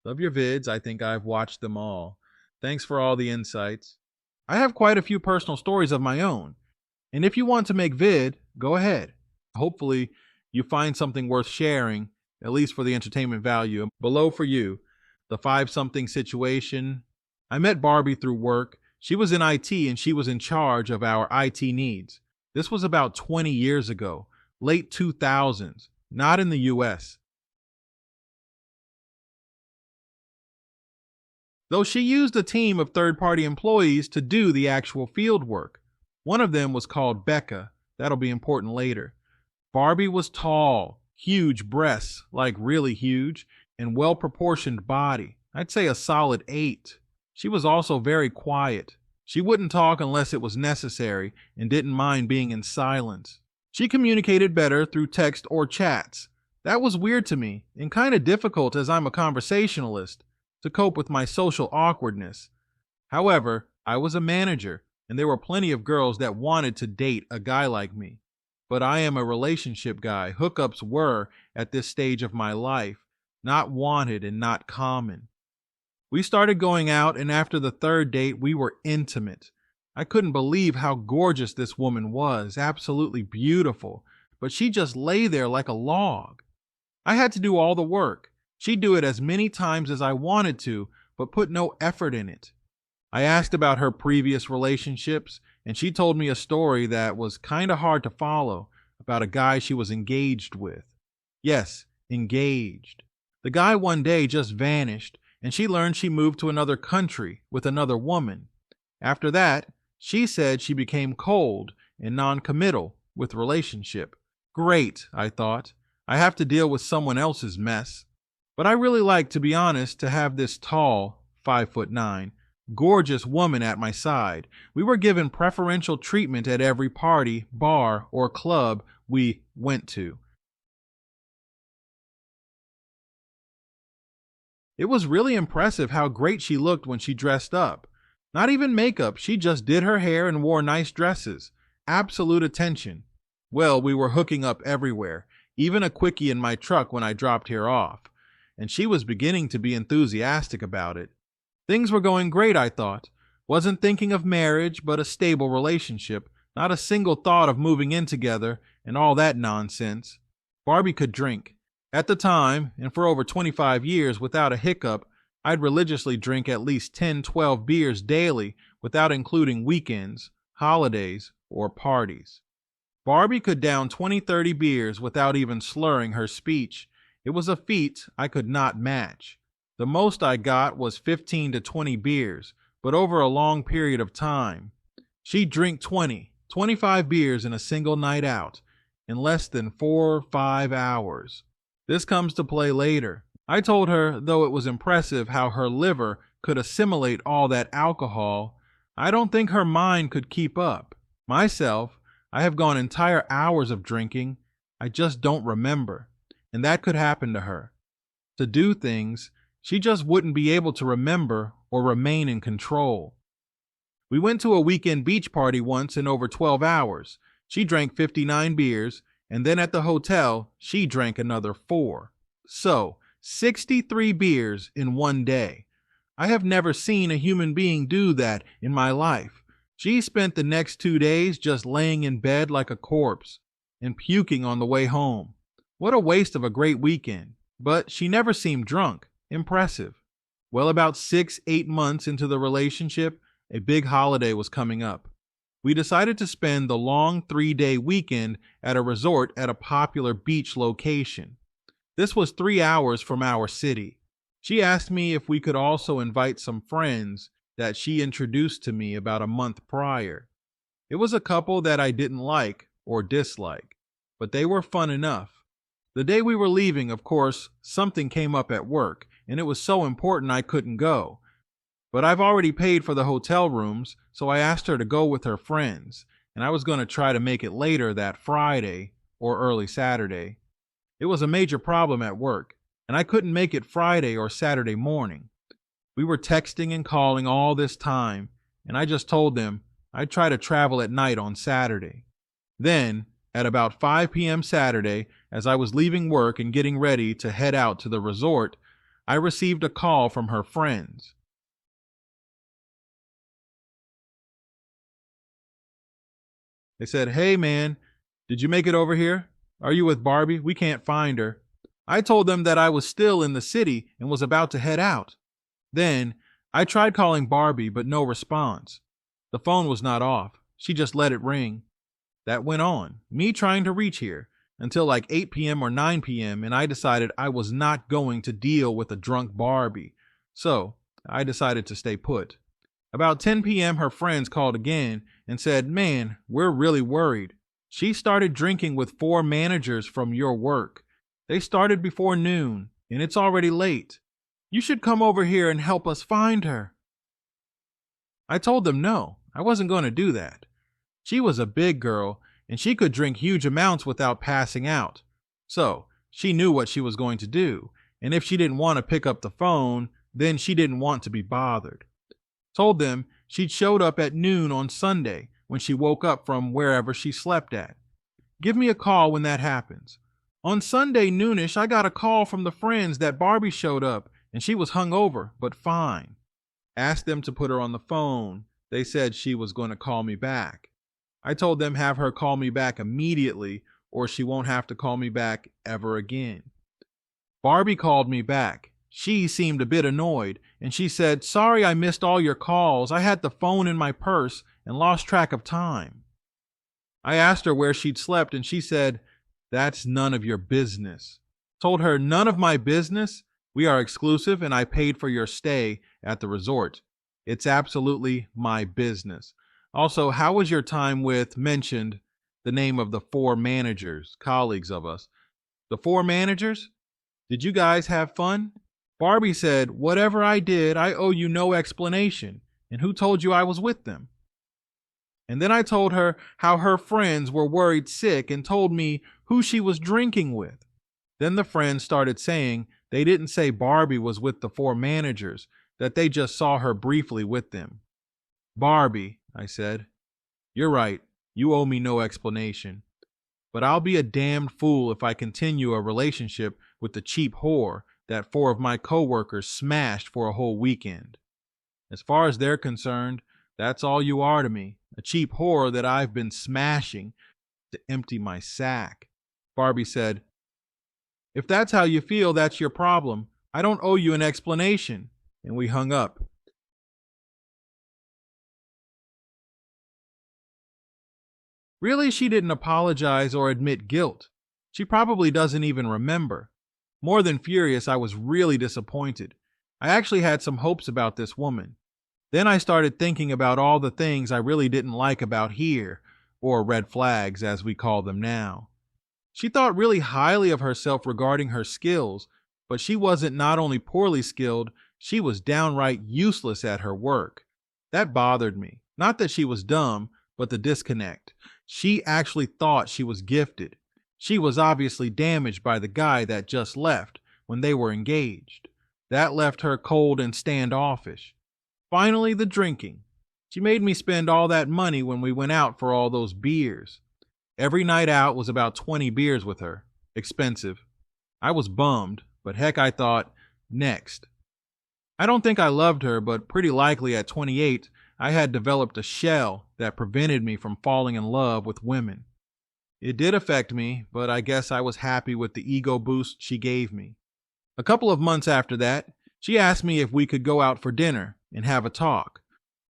Love your vids. I think I've watched them all. Thanks for all the insights. I have quite a few personal stories of my own, and if you want to make vid, go ahead. Hopefully, you find something worth sharing, at least for the entertainment value. Below for you, the 5-something situation. I met Barbie through work. She was in IT and she was in charge of our IT needs. This was about 20 years ago, late 2000s, not in the US. Though she used a team of third-party employees to do the actual field work. One of them was called Becca. That'll be important later. Barbie was tall, huge breasts, like really huge, and well-proportioned body. I'd say a solid 8. She was also very quiet. She wouldn't talk unless it was necessary and didn't mind being in silence. She communicated better through text or chats. That was weird to me and kind of difficult as I'm a conversationalist to cope with my social awkwardness. However, I was a manager and there were plenty of girls that wanted to date a guy like me. But I am a relationship guy. Hookups were, at this stage of my life, not wanted and not common. We started going out, and after the third date, we were intimate. I couldn't believe how gorgeous this woman was, absolutely beautiful, but she just lay there like a log. I had to do all the work. She'd do it as many times as I wanted to, but put no effort in it. I asked about her previous relationships, and she told me a story that was kind of hard to follow about a guy she was engaged with. Yes, engaged. The guy one day just vanished, and she learned she moved to another country with another woman. After that, she said she became cold and non-committal with relationship. Great, I thought. I have to deal with someone else's mess. But I really like, to be honest, to have this tall, 5'9", gorgeous woman at my side. We were given preferential treatment at every party, bar, or club we went to. It was really impressive how great she looked when she dressed up. Not even makeup, she just did her hair and wore nice dresses. Absolute attention. Well, we were hooking up everywhere, even a quickie in my truck when I dropped her off. And she was beginning to be enthusiastic about it. Things were going great, I thought. Wasn't thinking of marriage, but a stable relationship. Not a single thought of moving in together and all that nonsense. Barbie could drink. At the time, and for over 25 years without a hiccup, I'd religiously drink at least 10-12 beers daily without including weekends, holidays, or parties. Barbie could down 20-30 beers without even slurring her speech. It was a feat I could not match. The most I got was 15 to 20 beers, but over a long period of time. She'd drink 25 beers in a single night out, in less than 4 or 5 hours. This comes to play later. I told her, though it was impressive how her liver could assimilate all that alcohol, I don't think her mind could keep up. Myself, I have gone entire hours of drinking. I just don't remember. And that could happen to her. To do things, she just wouldn't be able to remember or remain in control. We went to a weekend beach party once in over 12 hours. She drank 59 beers, and then at the hotel, she drank another 4. So, 63 beers in one day. I have never seen a human being do that in my life. She spent the next 2 days just laying in bed like a corpse and puking on the way home. What a waste of a great weekend. But she never seemed drunk. Impressive. Well, about 6-8 months into the relationship, a big holiday was coming up. We decided to spend the long 3-day weekend at a resort at a popular beach location. This was 3 hours from our city. She asked me if we could also invite some friends that she introduced to me about a month prior. It was a couple that I didn't like or dislike, but they were fun enough. The day we were leaving, of course, something came up at work, and it was so important I couldn't go. But I've already paid for the hotel rooms, so I asked her to go with her friends, and I was going to try to make it later that Friday or early Saturday. It was a major problem at work, and I couldn't make it Friday or Saturday morning. We were texting and calling all this time, and I just told them I'd try to travel at night on Saturday. Then, at about 5 p.m. Saturday, as I was leaving work and getting ready to head out to the resort, I received a call from her friends. They said, "Hey man, did you make it over here? Are you with Barbie? We can't find her." I told them that I was still in the city and was about to head out. Then I tried calling Barbie, but no response. The phone was not off. She just let it ring. That went on, me trying to reach here, until like 8 p.m. or 9 p.m., and I decided I was not going to deal with a drunk Barbie. So I decided to stay put. About 10 p.m., her friends called again and said, "Man, we're really worried. She started drinking with 4 managers from your work. They started before noon, and it's already late. You should come over here and help us find her." I told them no, I wasn't going to do that. She was a big girl, and she could drink huge amounts without passing out. So she knew what she was going to do, and if she didn't want to pick up the phone, then she didn't want to be bothered. Told them she'd showed up at noon on Sunday when she woke up from wherever she slept at. Give me a call when that happens. On Sunday noonish, I got a call from the friends that Barbie showed up and she was hungover, but fine. Asked them to put her on the phone. They said she was going to call me back. I told them have her call me back immediately or she won't have to call me back ever again. Barbie called me back. She seemed a bit annoyed and she said, "Sorry I missed all your calls. I had the phone in my purse and lost track of time." I asked her where she'd slept and she said, "That's none of your business." Told her, "None of my business? We are exclusive and I paid for your stay at the resort. It's absolutely my business. Also, how was your time with," mentioned the name of the 4 managers, colleagues of us. "The 4 managers? Did you guys have fun?" Barbie said, "Whatever I did, I owe you no explanation. And who told you I was with them?" And then I told her how her friends were worried sick and told me who she was drinking with. Then the friends started saying they didn't say Barbie was with the 4 managers, that they just saw her briefly with them. "Barbie," I said, "you're right. You owe me no explanation. But I'll be a damned fool if I continue a relationship with the cheap whore that 4 of my coworkers smashed for a whole weekend. As far as they're concerned, that's all you are to me, a cheap whore that I've been smashing to empty my sack." Barbie said, "If that's how you feel, that's your problem. I don't owe you an explanation." And we hung up. Really, she didn't apologize or admit guilt. She probably doesn't even remember. More than furious, I was really disappointed. I actually had some hopes about this woman. Then I started thinking about all the things I really didn't like about here, or red flags as we call them now. She thought really highly of herself regarding her skills, but she wasn't not only poorly skilled, she was downright useless at her work. That bothered me. Not that she was dumb, but the disconnect. She actually thought she was gifted. She was obviously damaged by the guy that just left when they were engaged. That left her cold and standoffish. Finally, the drinking. She made me spend all that money when we went out for all those beers. Every night out was about 20 beers with her. Expensive. I was bummed, but heck, I thought, next. I don't think I loved her, but pretty likely at 28, I had developed a shell that prevented me from falling in love with women. It did affect me, but I guess I was happy with the ego boost she gave me. A couple of months after that, she asked me if we could go out for dinner and have a talk.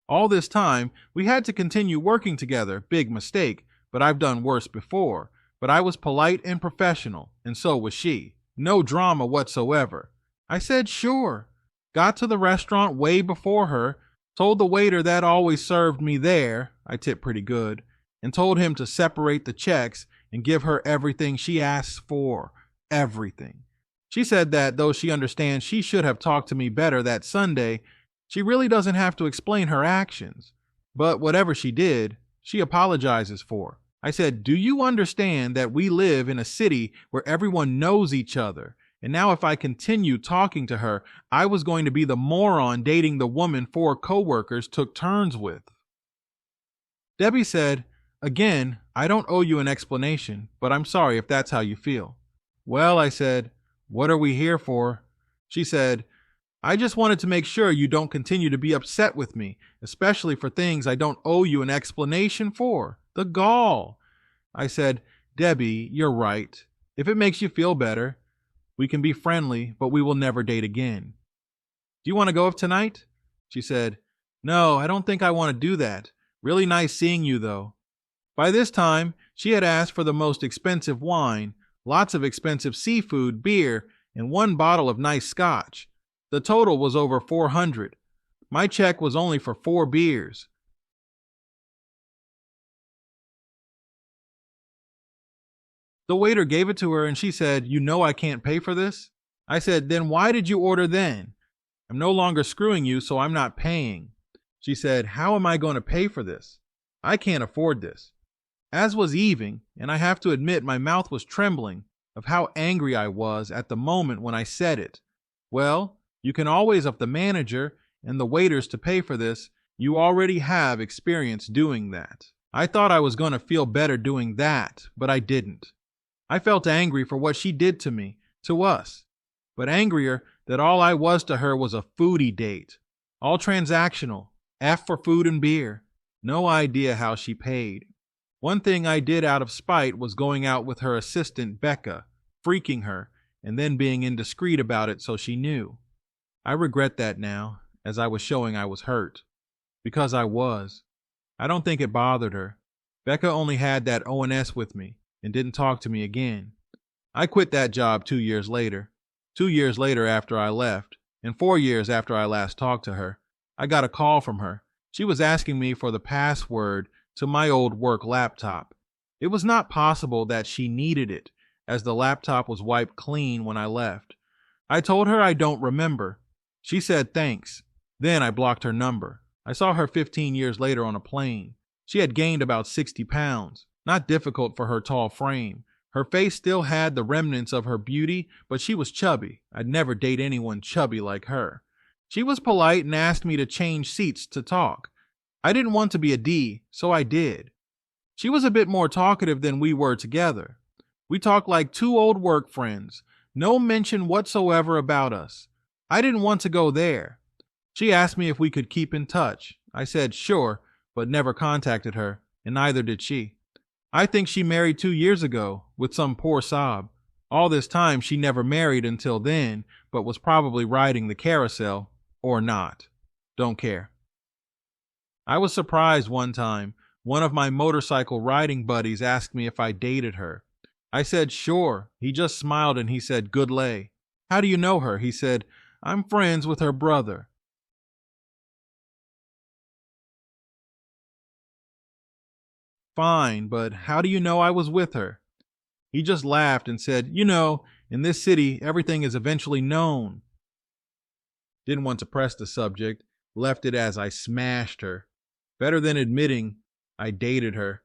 All this time, we had to continue working together. Big mistake, but I've done worse before. But I was polite and professional, and so was she. No drama whatsoever. I said sure. Got to the restaurant way before her, told the waiter that always served me there, I tip pretty good, and told him to separate the checks and give her everything she asks for. Everything. She said that though she understands she should have talked to me better that Sunday, she really doesn't have to explain her actions. But whatever she did, she apologizes for. I said, "Do you understand that we live in a city where everyone knows each other? And now if I continue talking to her, I was going to be the moron dating the woman 4 coworkers took turns with." Debbie said, "Again, I don't owe you an explanation, but I'm sorry if that's how you feel." "Well," I said, "what are we here for?" She said, I just wanted to make sure you don't continue to be upset with me, especially for things I don't owe you an explanation for. The gall. I said, Debbie, you're right. If it makes you feel better, we can be friendly, but we will never date again. Do you want to go up tonight? She said, No, I don't think I want to do that. Really nice seeing you, though. By this time, she had asked for the most expensive wine, lots of expensive seafood, beer, and one bottle of nice scotch. The total was over $400. My check was only for 4 beers. The waiter gave it to her and she said, You know I can't pay for this? I said, Then why did you order then? I'm no longer screwing you, so I'm not paying. She said, How am I going to pay for this? I can't afford this. As was Eving, and I have to admit my mouth was trembling of how angry I was at the moment when I said it. Well, you can always up the manager and the waiters to pay for this. You already have experience doing that. I thought I was going to feel better doing that, but I didn't. I felt angry for what she did to me, to us, but angrier that all I was to her was a foodie date. All transactional, F for food and beer. No idea how she paid. One thing I did out of spite was going out with her assistant, Becca, freaking her, and then being indiscreet about it so she knew. I regret that now, as I was showing I was hurt. Because I was. I don't think it bothered her. Becca only had that O&S with me and didn't talk to me again. I quit that job 2 years later. 2 years later after I left, and 4 years after I last talked to her, I got a call from her. She was asking me for the password to my old work laptop. It was not possible that she needed it, as the laptop was wiped clean when I left. I told her I don't remember. She said thanks. Then I blocked her number. I saw her 15 years later on a plane. She had gained about 60 pounds. Not difficult for her tall frame. Her face still had the remnants of her beauty, but she was chubby. I'd never date anyone chubby like her. She was polite and asked me to change seats to talk. I didn't want to be a D, so I did. She was a bit more talkative than we were together. We talked like 2 old work friends. No mention whatsoever about us. I didn't want to go there. She asked me if we could keep in touch. I said sure, but never contacted her, and neither did she. I think she married 2 years ago, with some poor sob. All this time she never married until then, but was probably riding the carousel, or not. Don't care. I was surprised one time. One of my motorcycle riding buddies asked me if I dated her. I said sure. He just smiled and he said, Good lay. How do you know her? He said, I'm friends with her brother. Fine, but how do you know I was with her? He just laughed and said, You know, in this city, everything is eventually known. Didn't want to press the subject, left it as I smashed her. Better than admitting I dated her.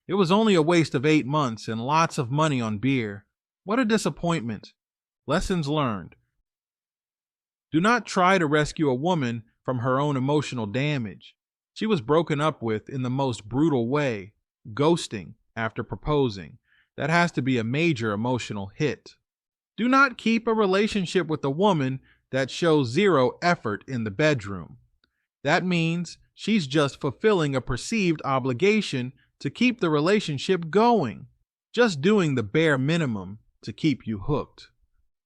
It was only a waste of 8 months and lots of money on beer. What a disappointment. Lessons learned. Do not try to rescue a woman from her own emotional damage. She was broken up with in the most brutal way. Ghosting after proposing. That has to be a major emotional hit. Do not keep a relationship with a woman that shows 0 effort in the bedroom. That means she's just fulfilling a perceived obligation to keep the relationship going, just doing the bare minimum to keep you hooked.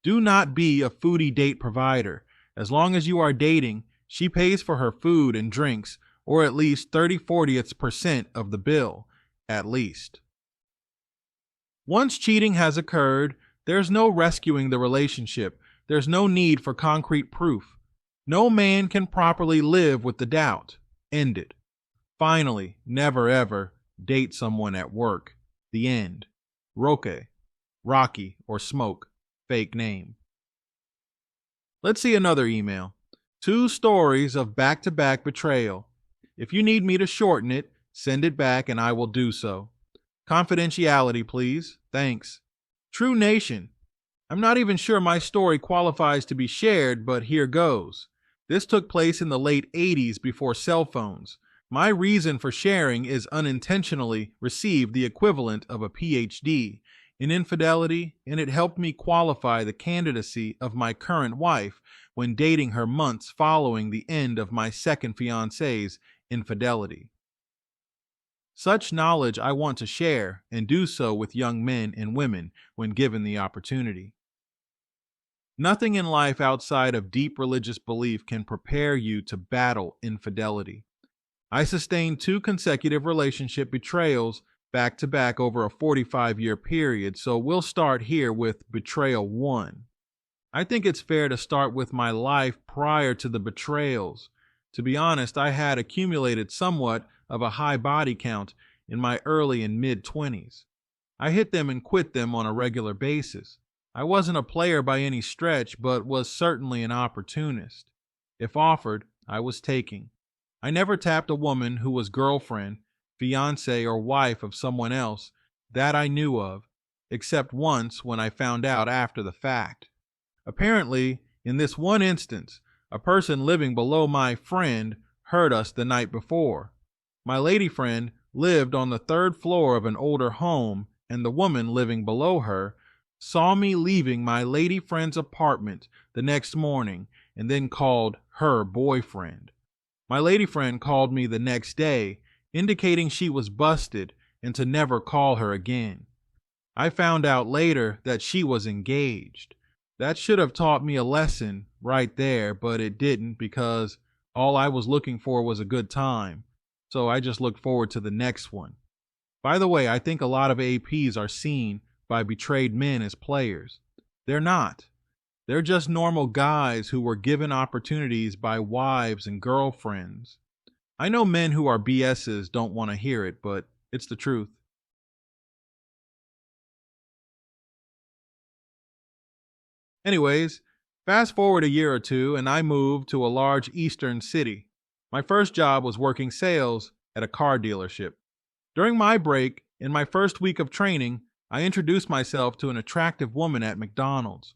Do not be a foodie date provider. As long as you are dating, she pays for her food and drinks, or at least 30-40% of the bill, at least. Once cheating has occurred, there's no rescuing the relationship. There's no need for concrete proof. No man can properly live with the doubt. End it. Finally, never ever date someone at work. The end. Roque, Rocky, or Smoke, fake name. Let's see another email. 2 stories of back-to-back betrayal. If you need me to shorten it, send it back and I will do so. Confidentiality, please. Thanks. True Nation. I'm not even sure my story qualifies to be shared, but here goes. This took place in the late 80s before cell phones. My reason for sharing is unintentionally received the equivalent of a PhD in infidelity, and it helped me qualify the candidacy of my current wife when dating her months following the end of my second fiancé's infidelity. Such knowledge I want to share and do so with young men and women when given the opportunity. Nothing in life outside of deep religious belief can prepare you to battle infidelity. I sustained 2 consecutive relationship betrayals back to back over a 45-year period, so we'll start here with betrayal 1. I think it's fair to start with my life prior to the betrayals. To be honest, I had accumulated somewhat of a high body count in my early and mid-20s. I hit them and quit them on a regular basis. I wasn't a player by any stretch, but was certainly an opportunist. If offered, I was taking. I never tapped a woman who was girlfriend, fiancée, or wife of someone else that I knew of, except once when I found out after the fact. Apparently, in this one instance, a person living below my friend heard us the night before. My lady friend lived on the 3rd floor of an older home, and the woman living below her saw me leaving my lady friend's apartment the next morning and then called her boyfriend. My lady friend called me the next day, indicating she was busted and to never call her again. I found out later that she was engaged. That should have taught me a lesson right there, but it didn't, because all I was looking for was a good time. So I just looked forward to the next one. By the way, I think a lot of APs are seen by betrayed men as players. They're not. They're just normal guys who were given opportunities by wives and girlfriends. I know men who are BSs don't want to hear it, but it's the truth. Anyways, fast forward a year or two and I moved to a large eastern city. My first job was working sales at a car dealership. During my break, in my first week of training, I introduced myself to an attractive woman at McDonald's.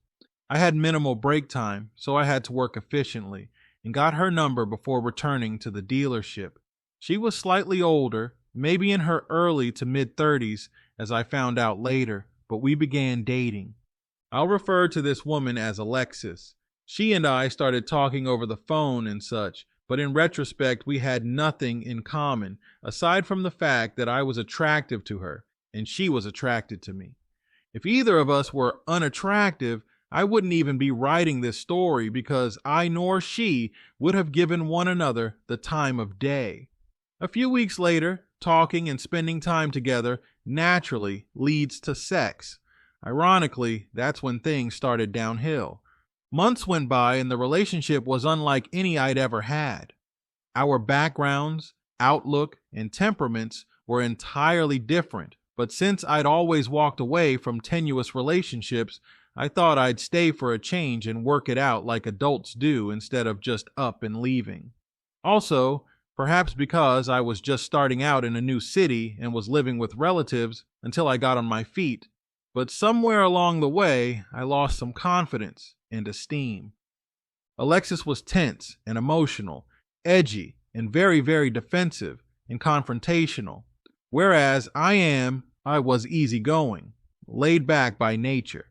I had minimal break time, so I had to work efficiently, and got her number before returning to the dealership. She was slightly older, maybe in her early to mid-30s, as I found out later, but we began dating. I'll refer to this woman as Alexis. She and I started talking over the phone and such, but in retrospect, we had nothing in common, aside from the fact that I was attractive to her, and she was attracted to me. If either of us were unattractive, I wouldn't even be writing this story, because I nor she would have given one another the time of day. A few weeks later, talking and spending time together naturally leads to sex. Ironically, that's when things started downhill. Months went by and the relationship was unlike any I'd ever had. Our backgrounds, outlook, and temperaments were entirely different, but since I'd always walked away from tenuous relationships, I thought I'd stay for a change and work it out like adults do instead of just up and leaving. Also, perhaps because I was just starting out in a new city and was living with relatives until I got on my feet, but somewhere along the way, I lost some confidence and esteem. Alexis was tense and emotional, edgy, and very, very defensive and confrontational, whereas I was easygoing, laid back by nature.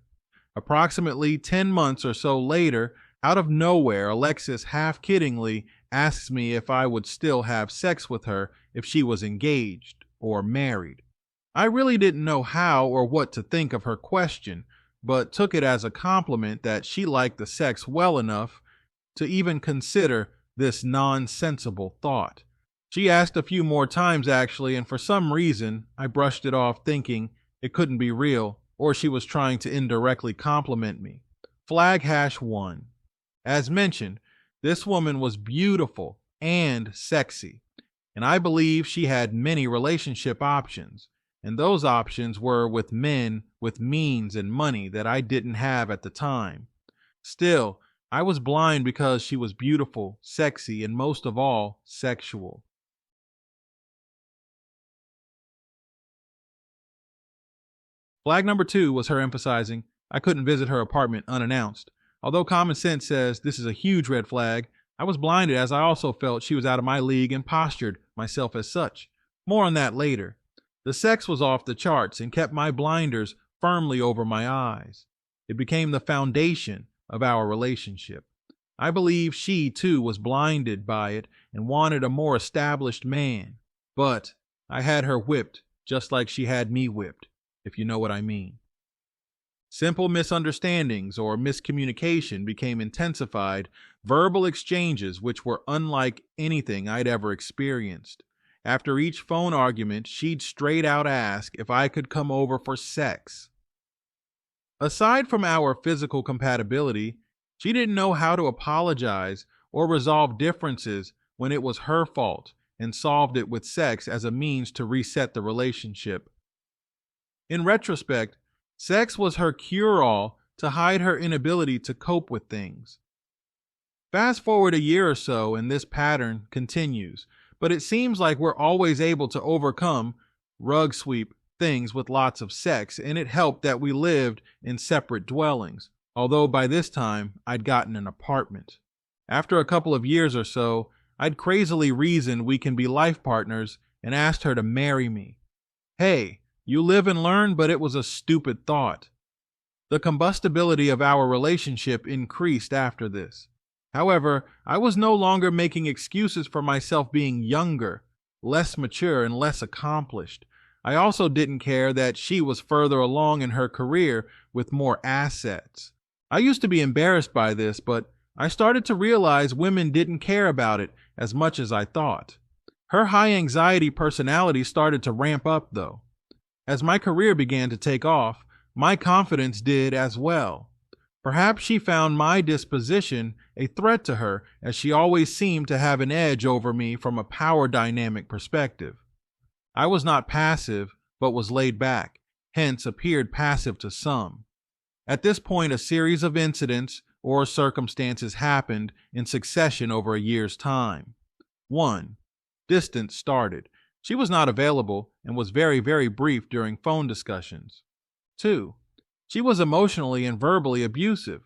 Approximately 10 months or so later, out of nowhere, Alexis half-kiddingly asks me if I would still have sex with her if she was engaged or married. I really didn't know how or what to think of her question, but took it as a compliment that she liked the sex well enough to even consider this nonsensible thought. She asked a few more times, actually, and for some reason, I brushed it off thinking it couldn't be real, or she was trying to indirectly compliment me. Flag #1. As mentioned, this woman was beautiful and sexy, and I believe she had many relationship options, and those options were with men with means and money that I didn't have at the time. Still, I was blind because she was beautiful, sexy, and most of all, sexual. Flag #2 was her emphasizing I couldn't visit her apartment unannounced. Although common sense says this is a huge red flag, I was blinded as I also felt she was out of my league and postured myself as such. More on that later. The sex was off the charts and kept my blinders firmly over my eyes. It became the foundation of our relationship. I believe she, too, was blinded by it and wanted a more established man. But I had her whipped just like she had me whipped, if you know what I mean. Simple misunderstandings or miscommunication became intensified verbal exchanges which were unlike anything I'd ever experienced. After each phone argument, she'd straight out ask if I could come over for sex. Aside from our physical compatibility, she didn't know how to apologize or resolve differences when it was her fault and solved it with sex as a means to reset the relationship. In retrospect, sex was her cure-all to hide her inability to cope with things. Fast forward a year or so and this pattern continues, but it seems like we're always able to overcome rug sweep things with lots of sex, and it helped that we lived in separate dwellings, although by this time I'd gotten an apartment. After a couple of years or so, I'd crazily reasoned we can be life partners and asked her to marry me. Hey, you live and learn, but it was a stupid thought. The combustibility of our relationship increased after this. However, I was no longer making excuses for myself being younger, less mature, and less accomplished. I also didn't care that she was further along in her career with more assets. I used to be embarrassed by this, but I started to realize women didn't care about it as much as I thought. Her high anxiety personality started to ramp up, though. As my career began to take off, my confidence did as well. Perhaps she found my disposition a threat to her, as she always seemed to have an edge over me from a power dynamic perspective. I was not passive, but was laid back, hence appeared passive to some. At this point, a series of incidents or circumstances happened in succession over a year's time. 1. Distance started. She was not available and was very, very brief during phone discussions. 2. She was emotionally and verbally abusive,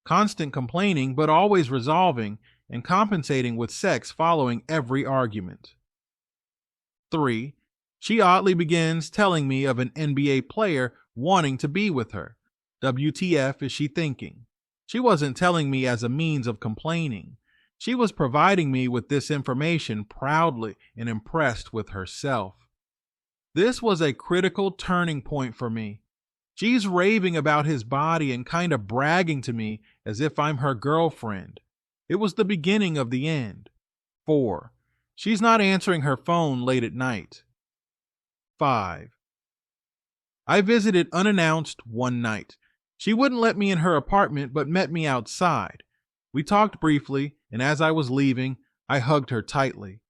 constant complaining but always resolving and compensating with sex following every argument. 3. She oddly begins telling me of an NBA player wanting to be with her. WTF is she thinking? She wasn't telling me as a means of complaining. She was providing me with this information proudly and impressed with herself. This was a critical turning point for me. She's raving about his body and kind of bragging to me as if I'm her girlfriend. It was the beginning of the end. 4. She's not answering her phone late at night. 5. I visited unannounced one night. She wouldn't let me in her apartment but met me outside. We talked briefly, and as I was leaving, I hugged her tightly.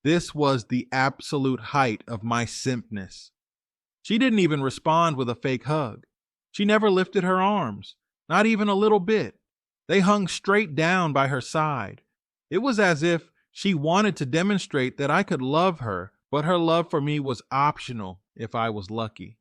This was the absolute height of my simpness. She didn't even respond with a fake hug. She never lifted her arms, not even a little bit. They hung straight down by her side. It was as if she wanted to demonstrate that I could love her, but her love for me was optional if I was lucky.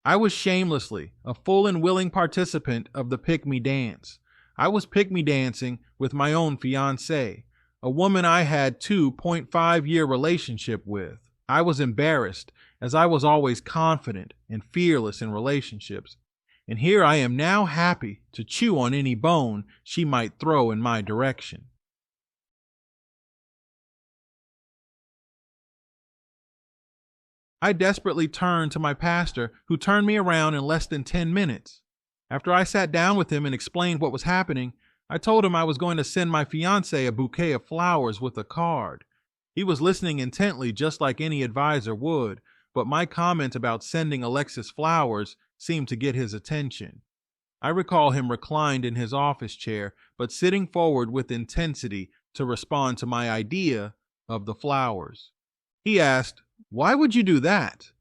I was shamelessly a full and willing participant of the pick-me dance. I was pick-me dancing with my own fiancée, a woman I had 2.5-year relationship with. I was embarrassed, as I was always confident and fearless in relationships. And here I am now happy to chew on any bone she might throw in my direction. I desperately turned to my pastor, who turned me around in less than 10 minutes. After I sat down with him and explained what was happening, I told him I was going to send my fiancée a bouquet of flowers with a card. He was listening intently, just like any advisor would, but my comment about sending Alexis flowers seemed to get his attention. I recall him reclined in his office chair, but sitting forward with intensity to respond to my idea of the flowers. He asked, "Why would you do that?"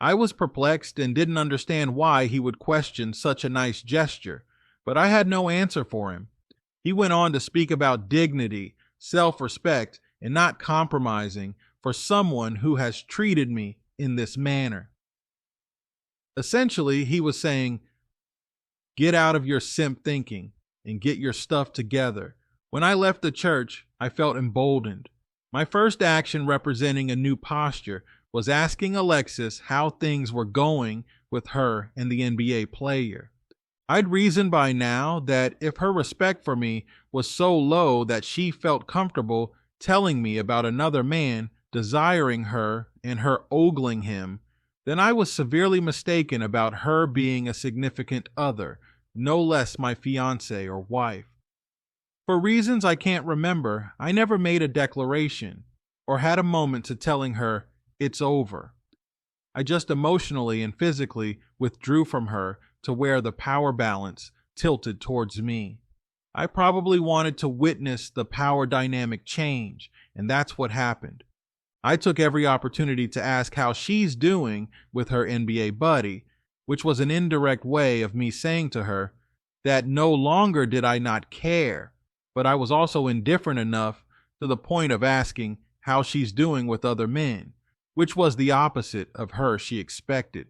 I was perplexed and didn't understand why he would question such a nice gesture, but I had no answer for him. He went on to speak about dignity, self-respect, and not compromising for someone who has treated me in this manner. Essentially, he was saying, get out of your simp thinking and get your stuff together. When I left the church, I felt emboldened. My first action, representing a new posture, was asking Alexis how things were going with her and the NBA player. I'd reasoned by now that if her respect for me was so low that she felt comfortable telling me about another man desiring her and her ogling him, then I was severely mistaken about her being a significant other, no less my fiancée or wife. For reasons I can't remember, I never made a declaration or had a moment to telling her, it's over. I just emotionally and physically withdrew from her to where the power balance tilted towards me. I probably wanted to witness the power dynamic change, and that's what happened. I took every opportunity to ask how she's doing with her NBA buddy, which was an indirect way of me saying to her that no longer did I not care, but I was also indifferent enough to the point of asking how she's doing with other men, which was the opposite of her she expected.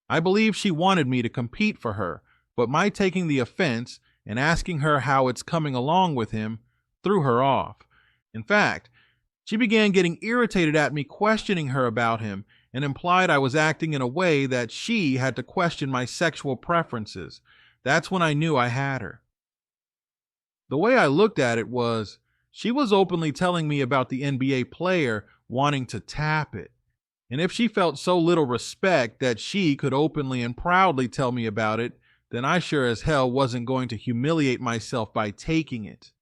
I believe she wanted me to compete for her, but my taking the offense and asking her how it's coming along with him threw her off. In fact, she began getting irritated at me questioning her about him and implied I was acting in a way that she had to question my sexual preferences. That's when I knew I had her. The way I looked at it was, she was openly telling me about the NBA player wanting to tap it. And if she felt so little respect that she could openly and proudly tell me about it, then I sure as hell wasn't going to humiliate myself by taking it.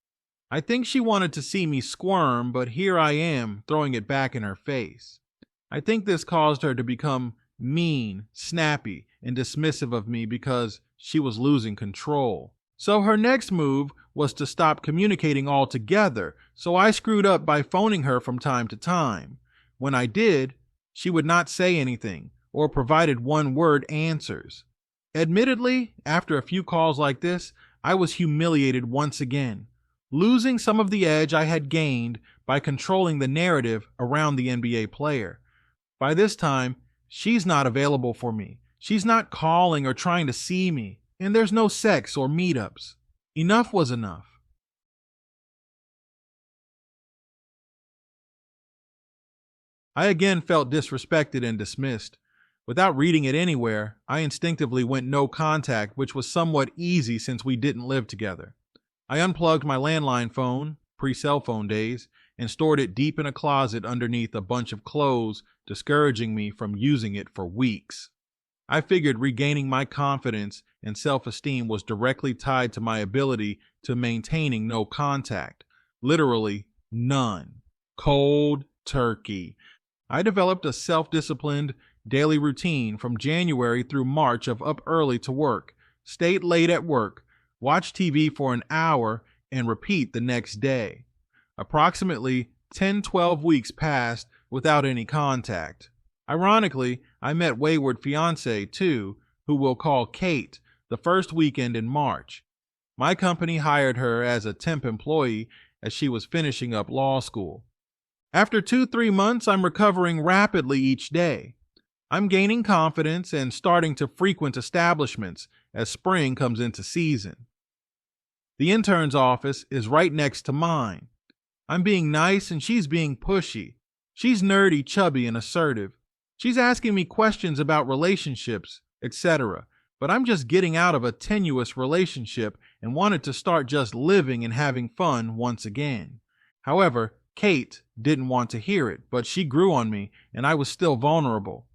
I think she wanted to see me squirm, but here I am throwing it back in her face. I think this caused her to become mean, snappy, and dismissive of me because she was losing control. So her next move was to stop communicating altogether, so I screwed up by phoning her from time to time. When I did, she would not say anything or provided one-word answers. Admittedly, after a few calls like this, I was humiliated once again, losing some of the edge I had gained by controlling the narrative around the NBA player. By this time, she's not available for me. She's not calling or trying to see me, and there's no sex or meetups. Enough was enough. I again felt disrespected and dismissed. Without reading it anywhere, I instinctively went no contact, which was somewhat easy since we didn't live together. I unplugged my landline phone, pre-cell phone days, and stored it deep in a closet underneath a bunch of clothes, discouraging me from using it for weeks. I figured regaining my confidence and self-esteem was directly tied to my ability to maintaining no contact. Literally none. Cold turkey. I developed a self-disciplined daily routine from January through March of up early to work, stayed late at work, watch TV for an hour, and repeat the next day. Approximately 10-12 weeks passed without any contact. Ironically, I met wayward fiancée too, who we'll call Kate, the first weekend in March. My company hired her as a temp employee as she was finishing up law school. After 2-3 months, I'm recovering rapidly each day. I'm gaining confidence and starting to frequent establishments as spring comes into season. The intern's office is right next to mine. I'm being nice and she's being pushy. She's nerdy, chubby, and assertive. She's asking me questions about relationships, etc., but I'm just getting out of a tenuous relationship and wanted to start just living and having fun once again. However, Kate didn't want to hear it, but she grew on me and I was still vulnerable.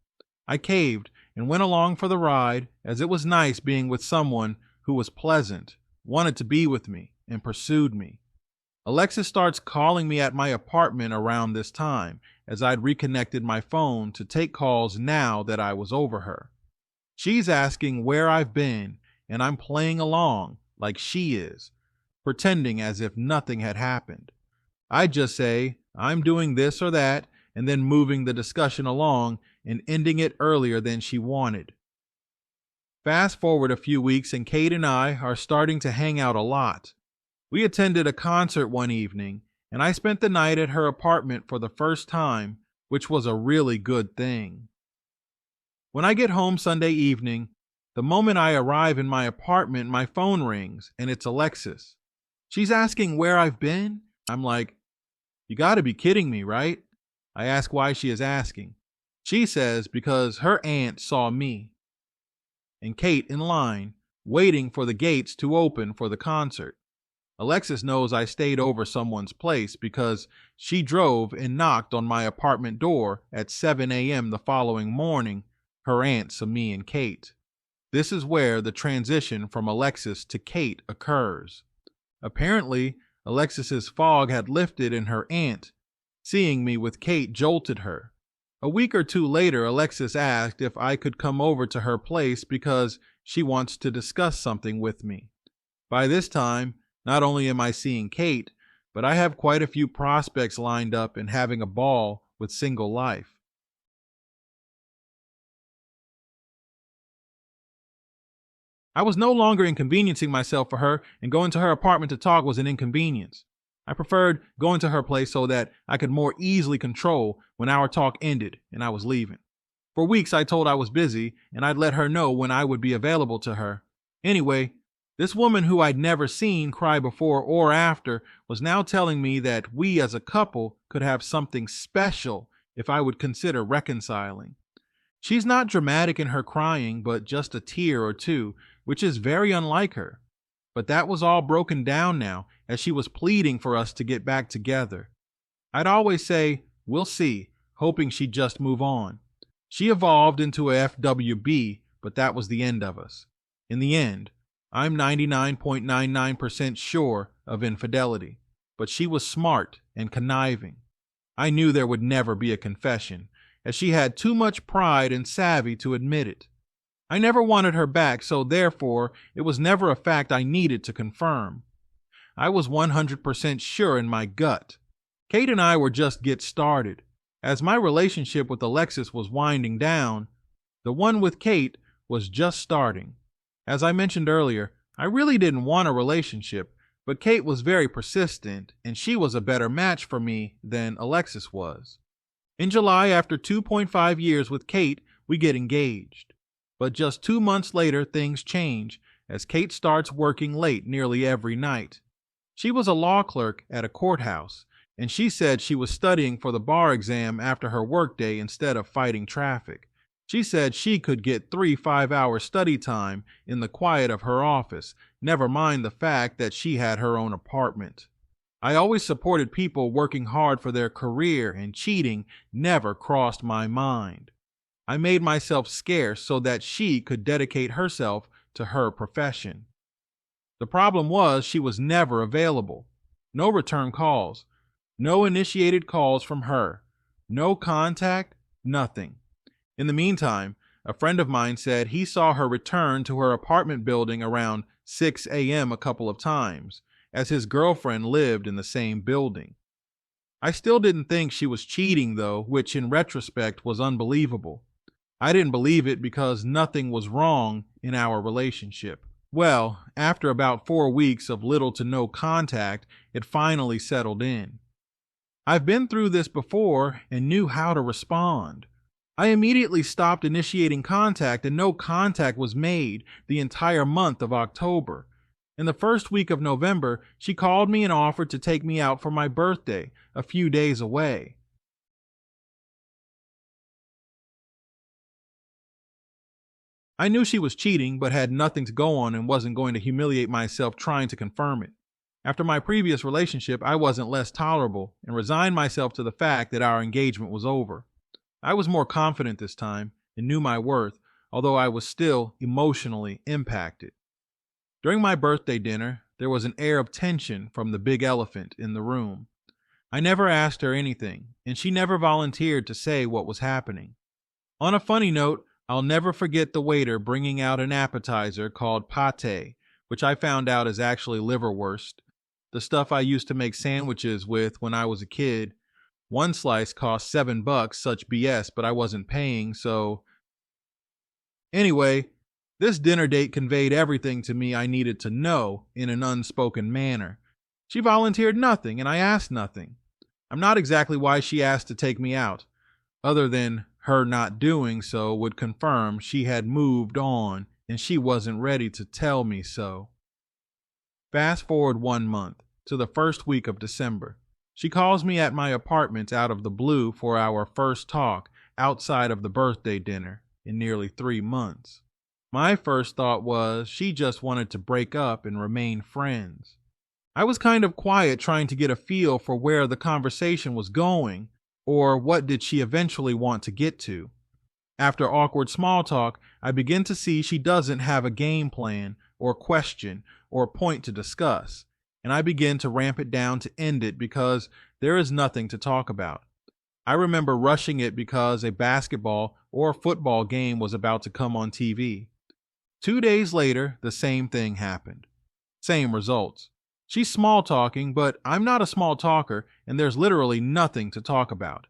I caved and went along for the ride, as it was nice being with someone who was pleasant, wanted to be with me, and pursued me. Alexis starts calling me at my apartment around this time, as I'd reconnected my phone to take calls now that I was over her. She's asking where I've been, and I'm playing along like she is, pretending as if nothing had happened. I just say, I'm doing this or that, and then moving the discussion along and ending it earlier than she wanted. Fast forward a few weeks and Kate and I are starting to hang out a lot. We attended a concert one evening, and I spent the night at her apartment for the first time, which was a really good thing. When I get home Sunday evening, the moment I arrive in my apartment, my phone rings, and it's Alexis. She's asking where I've been. I'm like, you gotta be kidding me, right? I ask why she is asking. She says because her aunt saw me. and Kate in line, waiting for the gates to open for the concert. Alexis knows I stayed over someone's place because she drove and knocked on my apartment door at 7 a.m. the following morning, her aunts of me and Kate. This is where the transition from Alexis to Kate occurs. Apparently, Alexis's fog had lifted and her aunt, seeing me with Kate, jolted her. A week or two later, Alexis asked if I could come over to her place because she wants to discuss something with me. By this time, not only am I seeing Kate, but I have quite a few prospects lined up and having a ball with single life. I was no longer inconveniencing myself for her, and going to her apartment to talk was an inconvenience. I preferred going to her place so that I could more easily control when our talk ended and I was leaving. For weeks I told I was busy and I'd let her know when I would be available to her. Anyway, this woman who I'd never seen cry before or after was now telling me that we as a couple could have something special if I would consider reconciling. She's not dramatic in her crying, but just a tear or two, which is very unlike her. But that was all broken down now, as she was pleading for us to get back together. I'd always say, "We'll see," hoping she'd just move on. She evolved into a FWB, but that was the end of us. In the end, I'm 99.99% sure of infidelity, but she was smart and conniving. I knew there would never be a confession, as she had too much pride and savvy to admit it. I never wanted her back, so therefore it was never a fact I needed to confirm. I was 100% sure in my gut. Kate and I were just getting started. As my relationship with Alexis was winding down, the one with Kate was just starting. As I mentioned earlier, I really didn't want a relationship, but Kate was very persistent, and she was a better match for me than Alexis was. In July, after 2.5 years with Kate, we get engaged. But just 2 months later, things change, as Kate starts working late nearly every night. She was a law clerk at a courthouse, and she said she was studying for the bar exam after her workday instead of fighting traffic. She said she could get 3 5-hour study time in the quiet of her office, never mind the fact that she had her own apartment. I always supported people working hard for their career, and cheating never crossed my mind. I made myself scarce so that she could dedicate herself to her profession. The problem was she was never available. No return calls, no initiated calls from her, no contact, nothing. In the meantime, a friend of mine said he saw her return to her apartment building around 6 a.m. a couple of times, as his girlfriend lived in the same building. I still didn't think she was cheating, though, which in retrospect was unbelievable. I didn't believe it because nothing was wrong in our relationship. Well, after about 4 weeks of little to no contact, it finally settled in. I've been through this before and knew how to respond. I immediately stopped initiating contact, and no contact was made the entire month of October. In the first week of November, she called me and offered to take me out for my birthday, a few days away. I knew she was cheating, but had nothing to go on and wasn't going to humiliate myself trying to confirm it. After my previous relationship, I wasn't less tolerable and resigned myself to the fact that our engagement was over. I was more confident this time and knew my worth, although I was still emotionally impacted. During my birthday dinner, there was an air of tension from the big elephant in the room. I never asked her anything, and she never volunteered to say what was happening. On a funny note, I'll never forget the waiter bringing out an appetizer called pate, which I found out is actually liverwurst, the stuff I used to make sandwiches with when I was a kid. One slice cost $7, such BS, but I wasn't paying, so... Anyway, this dinner date conveyed everything to me I needed to know in an unspoken manner. She volunteered nothing, and I asked nothing. I'm not exactly why she asked to take me out, other than her not doing so would confirm she had moved on and she wasn't ready to tell me so. Fast forward 1 month to the first week of December. She calls me at my apartment out of the blue for our first talk outside of the birthday dinner in nearly 3 months. My first thought was she just wanted to break up and remain friends. I was kind of quiet, trying to get a feel for where the conversation was going, or what did she eventually want to get to. After awkward small talk, I begin to see she doesn't have a game plan or question or point to discuss, and I begin to ramp it down to end it because there is nothing to talk about. I remember rushing it because a basketball or football game was about to come on TV. 2 days later, the same thing happened. Same results. She's small talking, but I'm not a small talker, and there's literally nothing to talk about.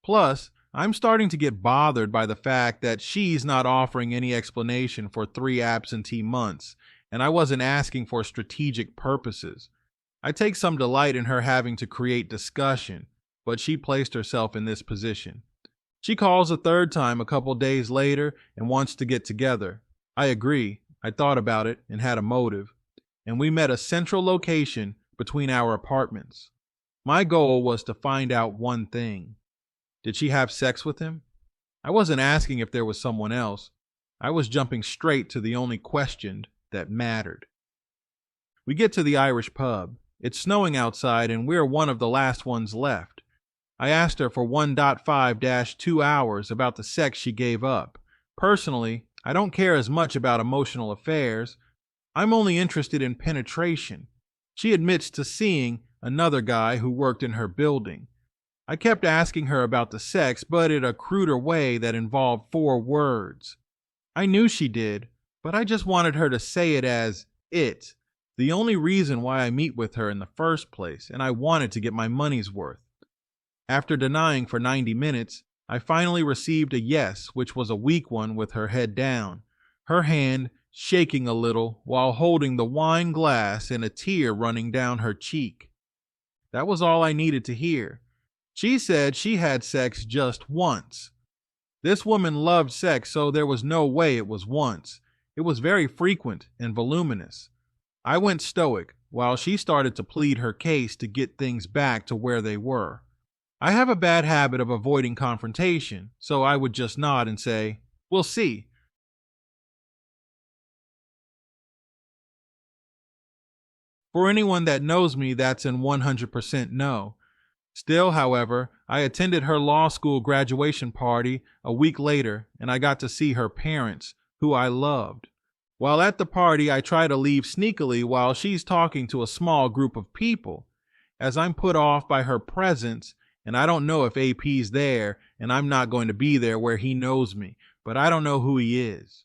Plus, I'm starting to get bothered by the fact that she's not offering any explanation for 3 absentee months, and I wasn't asking for strategic purposes. I take some delight in her having to create discussion, but she placed herself in this position. She calls a third time a couple days later and wants to get together. I agree. I thought about it and had a motive, and we met a central location between our apartments. My goal was to find out one thing. Did she have sex with him? I wasn't asking if there was someone else. I was jumping straight to the only question that mattered. We get to the Irish pub. It's snowing outside and we're one of the last ones left. I asked her for 1.5-2 hours about the sex she gave up. Personally, I don't care as much about emotional affairs. I'm only interested in penetration. She admits to seeing another guy who worked in her building. I kept asking her about the sex, but in a cruder way that involved 4 words. I knew she did, but I just wanted her to say it as it, the only reason why I meet with her in the first place, and I wanted to get my money's worth. After denying for 90 minutes, I finally received a yes, which was a weak one with her head down, her hand shaking a little while holding the wine glass and a tear running down her cheek. That was all I needed to hear. She said she had sex just once. This woman loved sex, so there was no way it was once. It was very frequent and voluminous. I went stoic while she started to plead her case to get things back to where they were. I have a bad habit of avoiding confrontation, so I would just nod and say, "We'll see." For anyone that knows me, that's an 100% no. Still, however, I attended her law school graduation party a week later, and I got to see her parents, who I loved. While at the party, I try to leave sneakily while she's talking to a small group of people. As I'm put off by her presence, and I don't know if AP's there, and I'm not going to be there where he knows me, but I don't know who he is.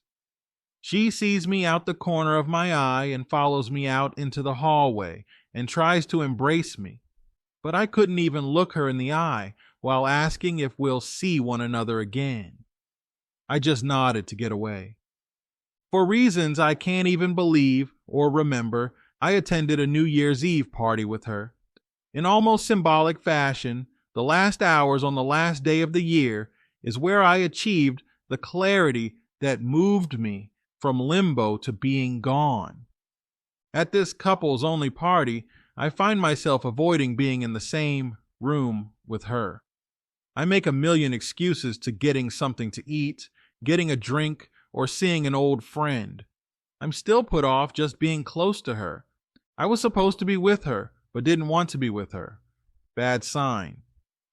She sees me out the corner of my eye and follows me out into the hallway and tries to embrace me. But I couldn't even look her in the eye while asking if we'll see one another again. I just nodded to get away. For reasons I can't even believe or remember, I attended a New Year's Eve party with her. In almost symbolic fashion, the last hours on the last day of the year is where I achieved the clarity that moved me from limbo to being gone. At this couples only party, I find myself avoiding being in the same room with her. I make a million excuses to getting something to eat, getting a drink, or seeing an old friend. I'm still put off just being close to her. I was supposed to be with her, but didn't want to be with her. Bad sign.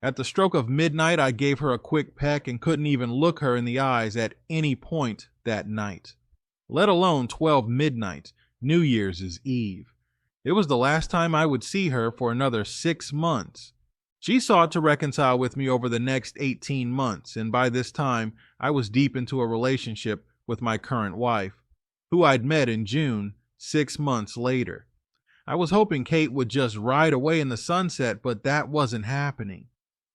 At the stroke of midnight, I gave her a quick peck and couldn't even look her in the eyes at any point that night. Let alone 12 midnight, New Year's Eve. It was the last time I would see her for another 6 months. She sought to reconcile with me over the next 18 months, and by this time, I was deep into a relationship with my current wife, who I'd met in June, 6 months later. I was hoping Kate would just ride away in the sunset, but that wasn't happening.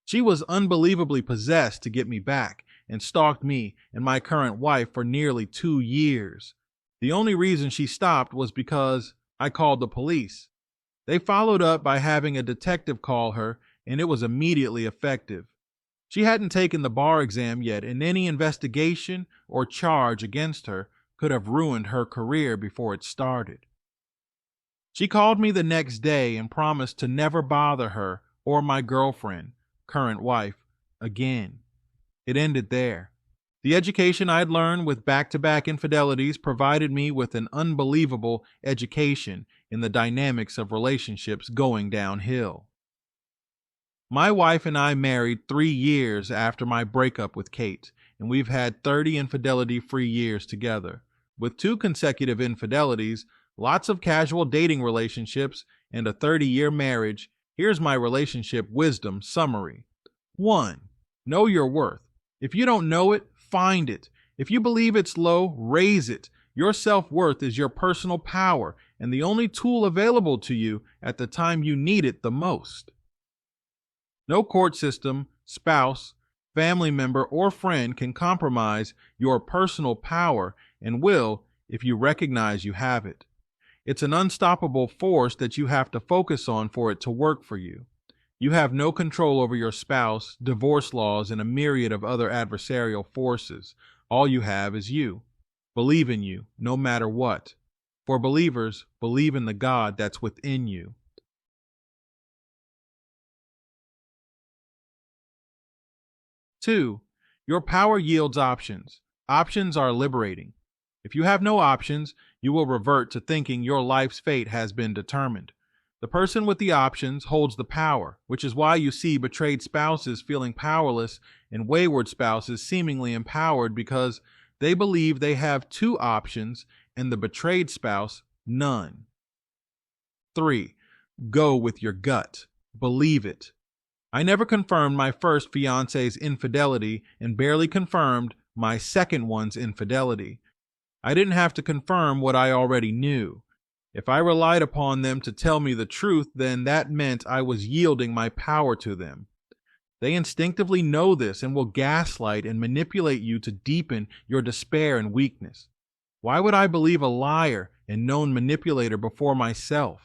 She was unbelievably possessed to get me back and stalked me and my current wife for nearly 2 years. The only reason she stopped was because I called the police. They followed up by having a detective call her, and it was immediately effective. She hadn't taken the bar exam yet, and any investigation or charge against her could have ruined her career before it started. She called me the next day and promised to never bother her or my girlfriend, current wife, again. It ended there. The education I'd learned with back-to-back infidelities provided me with an unbelievable education in the dynamics of relationships going downhill. My wife and I married 3 years after my breakup with Kate, and we've had 30 infidelity-free years together. With 2 consecutive infidelities, lots of casual dating relationships, and a 30-year marriage, here's my relationship wisdom summary. 1. Know your worth. If you don't know it, find it. If you believe it's low, raise it. Your self-worth is your personal power and the only tool available to you at the time you need it the most. No court system, spouse, family member, or friend can compromise your personal power and will if you recognize you have it. It's an unstoppable force that you have to focus on for it to work for you. You have no control over your spouse, divorce laws, and a myriad of other adversarial forces. All you have is you. Believe in you, no matter what. For believers, believe in the God that's within you. 2. Your power yields options. Options are liberating. If you have no options, you will revert to thinking your life's fate has been determined. The person with the options holds the power, which is why you see betrayed spouses feeling powerless and wayward spouses seemingly empowered because they believe they have 2 options and the betrayed spouse none. 3. Go with your gut. Believe it. I never confirmed my first fiancé's infidelity and barely confirmed my second one's infidelity. I didn't have to confirm what I already knew. If I relied upon them to tell me the truth, then that meant I was yielding my power to them. They instinctively know this and will gaslight and manipulate you to deepen your despair and weakness. Why would I believe a liar and known manipulator before myself?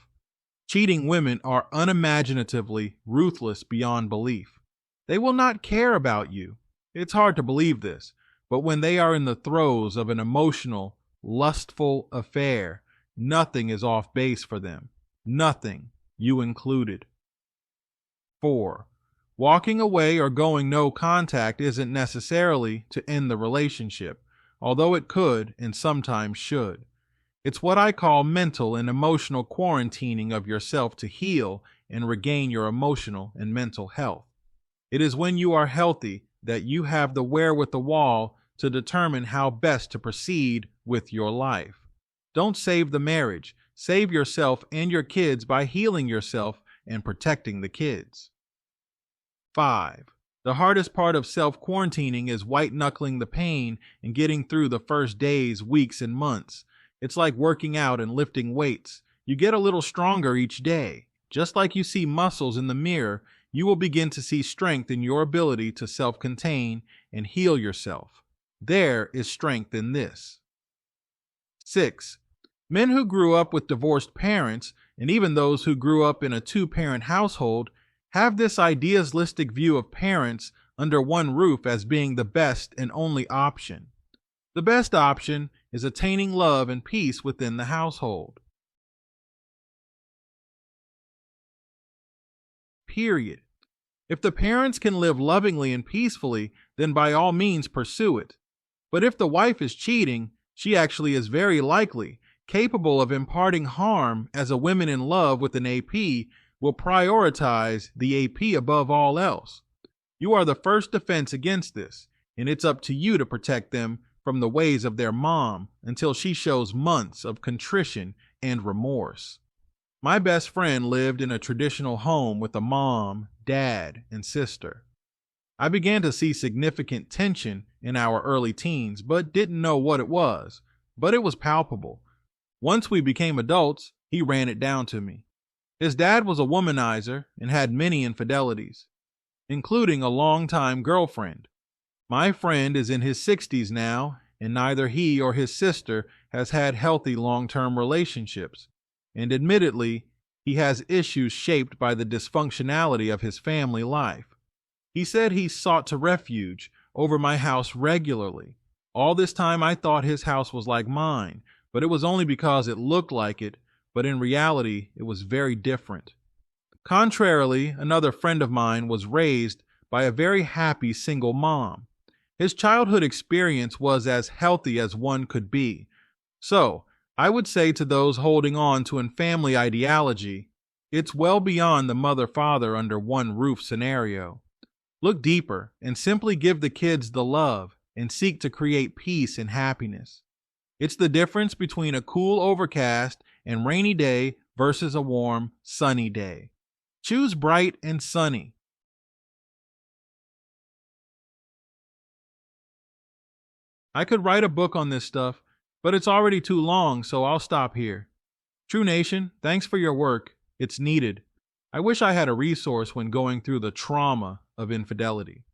Cheating women are unimaginatively ruthless beyond belief. They will not care about you. It's hard to believe this, but when they are in the throes of an emotional, lustful affair, nothing is off base for them. Nothing, you included. 4. Walking away or going no contact isn't necessarily to end the relationship, although it could and sometimes should. It's what I call mental and emotional quarantining of yourself to heal and regain your emotional and mental health. It is when you are healthy that you have the wherewithal to determine how best to proceed with your life. Don't save the marriage. Save yourself and your kids by healing yourself and protecting the kids. 5. The hardest part of self-quarantining is white-knuckling the pain and getting through the first days, weeks, and months. It's like working out and lifting weights. You get a little stronger each day. Just like you see muscles in the mirror, you will begin to see strength in your ability to self-contain and heal yourself. There is strength in this. 6. Men who grew up with divorced parents, and even those who grew up in a 2-parent household, have this idealistic view of parents under one roof as being the best and only option. The best option is attaining love and peace within the household. Period. If the parents can live lovingly and peacefully, then by all means pursue it. But if the wife is cheating, she actually is very likely capable of imparting harm, as a woman in love with an AP will prioritize the AP above all else. You are the first defense against this, and it's up to you to protect them from the ways of their mom until she shows months of contrition and remorse. My best friend lived in a traditional home with a mom, dad, and sister. I began to see significant tension in our early teens, but didn't know what it was. But it was palpable. Once we became adults, he ran it down to me. His dad was a womanizer and had many infidelities, including a longtime girlfriend. My friend is in his 60s now, and neither he or his sister has had healthy long-term relationships. And admittedly, he has issues shaped by the dysfunctionality of his family life. He said he sought to refuge over my house regularly. All this time I thought his house was like mine, but it was only because it looked like it, but in reality, it was very different. Contrarily, another friend of mine was raised by a very happy single mom. His childhood experience was as healthy as one could be. So, I would say to those holding on to a family ideology, it's well beyond the mother father under one roof scenario. Look deeper and simply give the kids the love and seek to create peace and happiness. It's the difference between a cool overcast and rainy day versus a warm, sunny day. Choose bright and sunny. I could write a book on this stuff, but it's already too long, so I'll stop here. True Nation, thanks for your work. It's needed. I wish I had a resource when going through the trauma of infidelity.